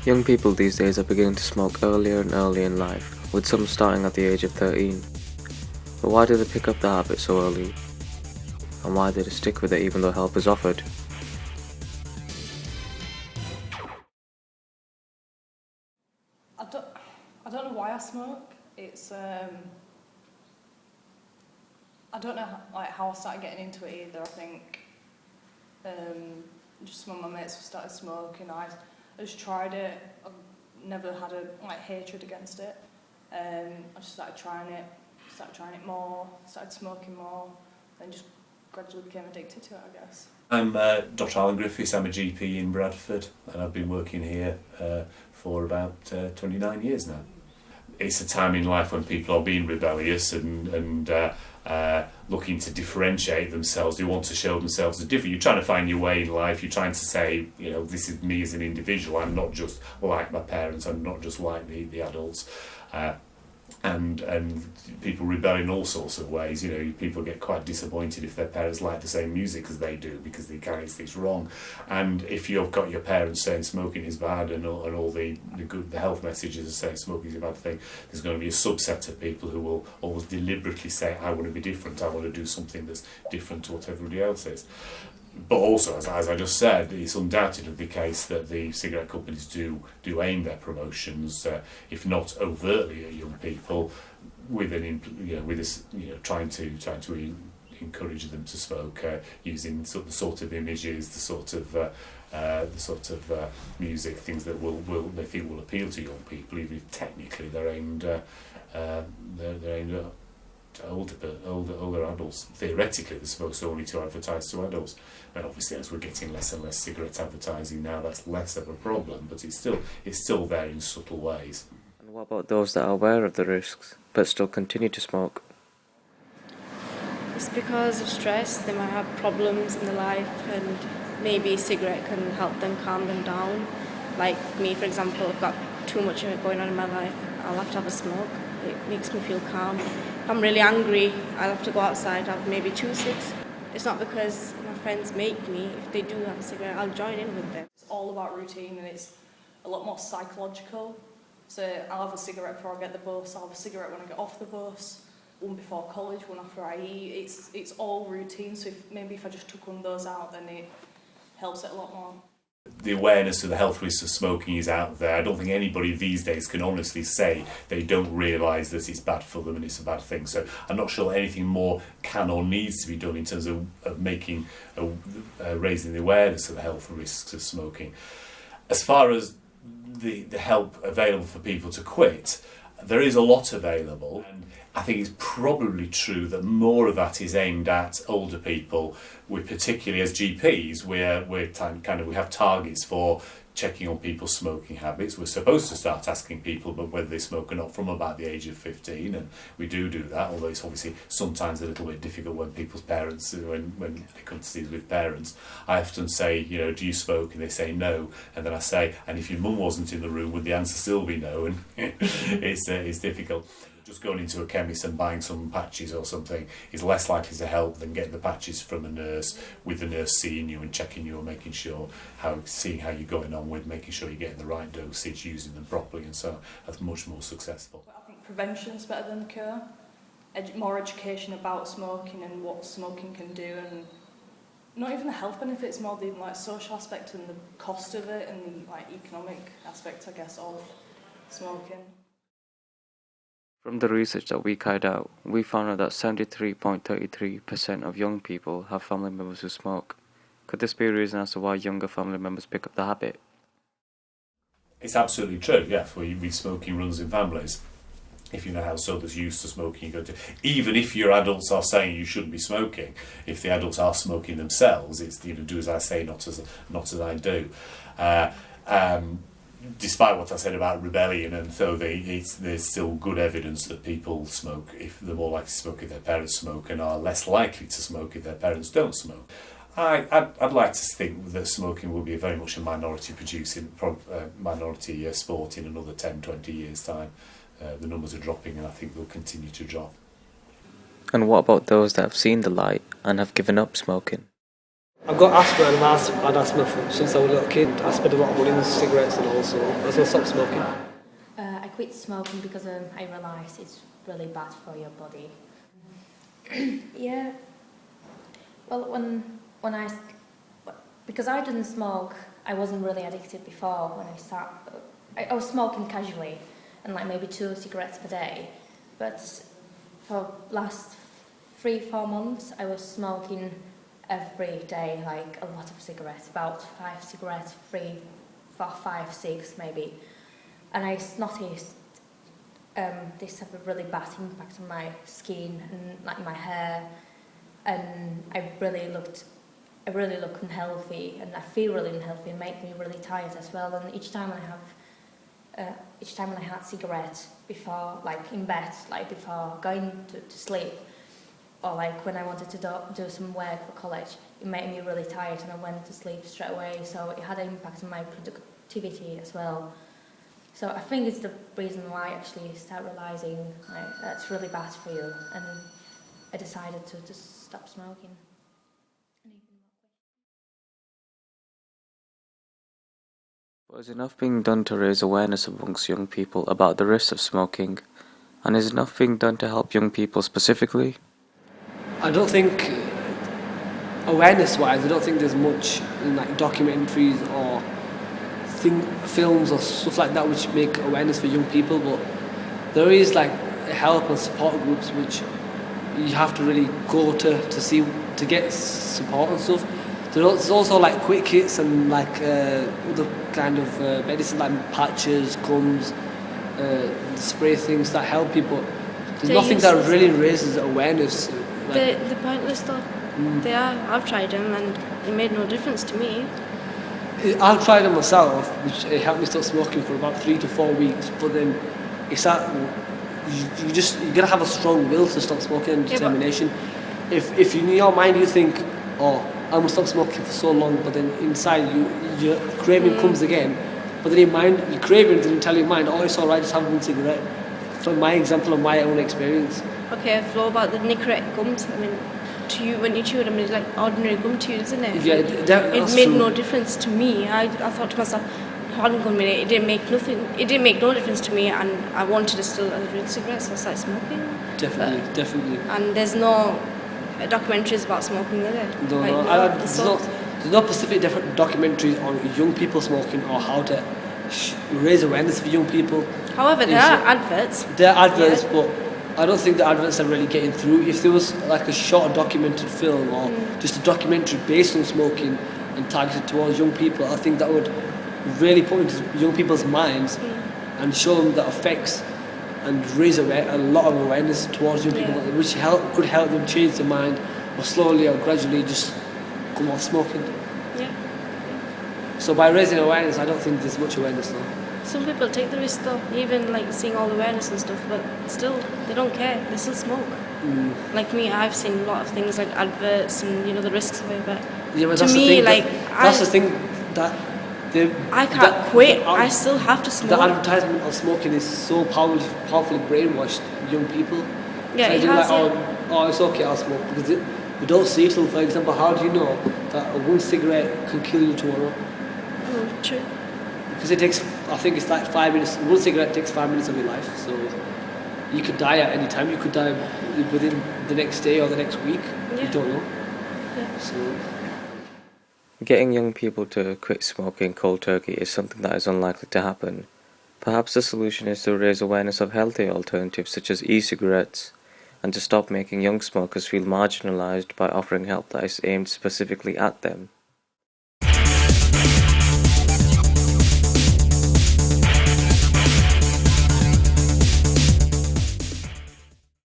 Young people these days are beginning to smoke earlier and earlier in life, with some starting at the age of 13. But why do they pick up the habit so early? And why do they stick with it even though help is offered? I don't know why I smoke. It's I don't know how I started getting into it either. I think just when my mates started smoking, I just tried it. I never had a hatred against it. I just started trying it more, started smoking more, then just gradually became addicted to it, I guess. I'm Dr. Alan Griffiths. I'm a GP in Bradford, and I've been working here for about 29 years now. It's a time in life when people are being rebellious and looking to differentiate themselves. They want to show themselves as different. You're trying to find your way in life. You're trying to say, you know, this is me as an individual. I'm not just like my parents. I'm not just like the adults. And people rebel in all sorts of ways. You know, people get quite disappointed if their parents like the same music as they do because they carry things wrong. And if you've got your parents saying smoking is bad and all the health messages are saying smoking is a bad thing, there's going to be a subset of people who will always deliberately say, I want to be different, I want to do something that's different to what everybody else is. But also, as I just said, it's undoubtedly the case that the cigarette companies do aim their promotions, if not overtly at young people, trying to encourage them to smoke, using the sort of images, the sort of music, things that they think will appeal to young people, even if technically they're aimed at older adults. Theoretically, they're supposed only to advertise to adults, and obviously as we're getting less and less cigarette advertising now, that's less of a problem, but it's still there in subtle ways. And what about those that are aware of the risks but still continue to smoke? It's because of stress. They might have problems in their life, and maybe a cigarette can help them calm them down. Like me, for example, I've got too much going on in my life. I'll have to have a smoke. It makes me feel calm. If I'm really angry, I'll have to go outside, have maybe 2 cigs. It's not because my friends make me. If they do have a cigarette, I'll join in with them. It's all about routine, and it's a lot more psychological. So I'll have a cigarette before I get the bus, I'll have a cigarette when I get off the bus, one before college, one after I eat. It's all routine, so if I just took one of those out, then it helps it a lot more. The awareness of the health risks of smoking is out there. I don't think anybody these days can honestly say they don't realise that it's bad for them and it's a bad thing. So I'm not sure anything more can or needs to be done in terms of raising the awareness of the health risks of smoking. As far as the help available for people to quit, there is a lot available, and I think it's probably true that more of that is aimed at older people. We particularly as GPs, we have targets for checking on people's smoking habits. We're supposed to start asking people but whether they smoke or not from about the age of 15, and we do that, although it's obviously sometimes a little bit difficult when people's parents, when they come to see us with parents. I often say, you know, do you smoke? And they say no, and then I say, and if your mum wasn't in the room, would the answer still be no? And it's difficult. Just going into a chemist and buying some patches or something is less likely to help than getting the patches from a nurse, with the nurse seeing you and checking you and making sure seeing how you're going on with making sure you're getting the right dosage, using them properly, and so that's much more successful. I think prevention's better than cure. More education about smoking and what smoking can do, and not even the health benefits, more the social aspect and the cost of it, and the economic aspect, I guess, of smoking. From the research that we carried out, we found out that 73.33% of young people have family members who smoke. Could this be a reason as to why younger family members pick up the habit? It's absolutely true, yes. Smoking runs in families. If you know how others used to smoking, even if your adults are saying you shouldn't be smoking, if the adults are smoking themselves, it's, you know, do as I say, not as I do. Despite what I said about rebellion, and so there's still good evidence that people smoke if they're more likely to smoke if their parents smoke, and are less likely to smoke if their parents don't smoke. I'd like to think that smoking will be very much a minority sport in another 10-20 years' time. The numbers are dropping, and I think they'll continue to drop. And what about those that have seen the light and have given up smoking? I've got asthma and I've had asthma since I was a little kid. I spent a lot of money on cigarettes and also I stopped smoking. I quit smoking because I realised it's really bad for your body. Yeah. Well, because I didn't smoke, I wasn't really addicted before when I started. I was smoking casually and like maybe 2 cigarettes per day. But for last 3-4 months, I was smoking every day, like a lot of cigarettes, about 5 cigarettes, 3, 4, 5, 6 maybe. And I noticed this have a really bad impact on my skin and like my hair, and I really look unhealthy, and I feel really unhealthy and make me really tired as well. And each time when I had cigarette before, like in bed, like before going to sleep, or like when I wanted to do some work for college, it made me really tired and I went to sleep straight away. So it had an impact on my productivity as well. So I think it's the reason why I actually start realising like, that's really bad for you, and I decided to stop smoking. But is enough being done to raise awareness amongst young people about the risks of smoking? And is enough being done to help young people specifically? I don't think, awareness-wise, I don't think there's much in like documentaries or films or stuff like that which make awareness for young people, but there is like help and support groups which you have to really go to get support and stuff. There's also like quick hits and like other kind of medicine like patches, gums, spray things that help people. There's nothing that really raises awareness. The pointless stuff. They are. I've tried them and it made no difference to me. I've tried them myself, which helped me stop smoking for about 3 to 4 weeks. But then it's that you gotta have a strong will to stop smoking and determination. If in your mind you think, oh, I'm gonna stop smoking for so long, but then inside your craving comes again. But then your craving didn't tell your mind, oh, it's alright, just have one cigarette. From my example of my own experience. Okay, flow about the nicotine gums. I mean, to you, when you chew them, it's like ordinary gum to you, isn't it? Yeah, it made no difference to me. I thought to myself, hold on a minute, it didn't make no difference to me, and I wanted to still real cigarettes, so I started smoking. Definitely. And there's no documentaries about smoking, are there? There's no specific documentaries on young people smoking or how to raise awareness for young people. However, there are adverts. There are adverts, but I don't think the adverts are really getting through. If there was like a short documented film or just a documentary based on smoking and targeted towards young people, I think that would really put into young people's minds and show them the effects and raise a lot of awareness towards young people, which could help them change their mind or slowly or gradually just come off smoking. Yeah. So by raising awareness, I don't think there's much awareness though. Some people take the risk though, even like seeing all the awareness and stuff, but still they don't care. They still smoke. Like me, I've seen a lot of things like adverts and the risks of it. But but to me, that's the thing that I can't quit. I still have to smoke. The advertisement of smoking is so powerfully brainwashed young people. Yeah, so it they're has. like, oh, it's okay, I'll smoke, because we don't see it till, for example, how do you know that one cigarette can kill you tomorrow? True. Because it takes, I think it's like 5 minutes. One cigarette takes 5 minutes of your life, so you could die at any time. You could die within the next day or the next week. Yeah. You don't know. Yeah. So Getting young people to quit smoking cold turkey is something that is unlikely to happen. Perhaps the solution is to raise awareness of healthy alternatives such as e-cigarettes, and to stop making young smokers feel marginalized by offering help that is aimed specifically at them.